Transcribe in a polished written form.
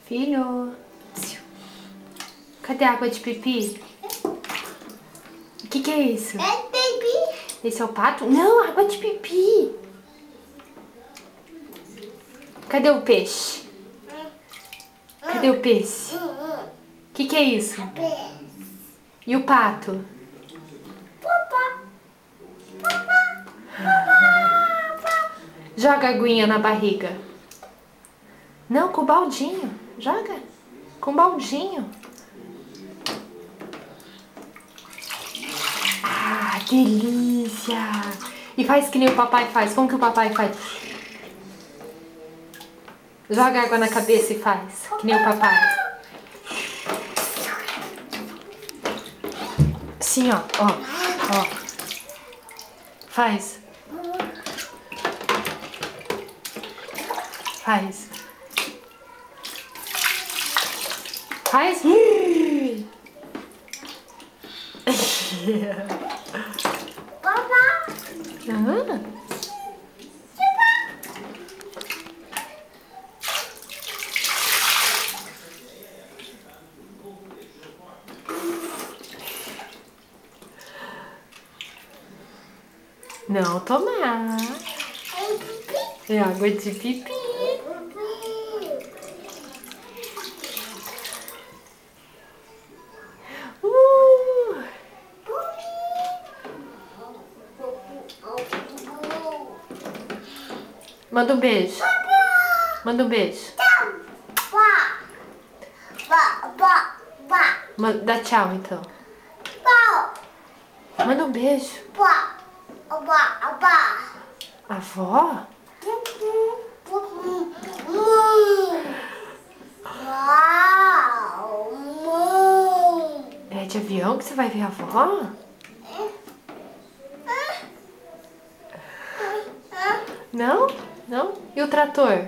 Filho, cadê a água de pipi? O que é isso? É baby. Esse é o pato? Não, água de pipi. Cadê o peixe? Cadê o peixe? O que é isso? E o pato? Joga a aguinha na barriga. Não, com o baldinho. Joga. Com o baldinho. Ah, delícia. E faz que nem o papai faz. Como que o papai faz? Joga água na cabeça e faz. Que nem o papai. Assim, ó. Ó. Faz. Faz. Faz. Não tomar. É água de pipi. Manda um beijo. Manda um beijo. Dá tchau, então. Manda um beijo. Avó? É de avião que você vai ver a avó? Não? Não? E o trator?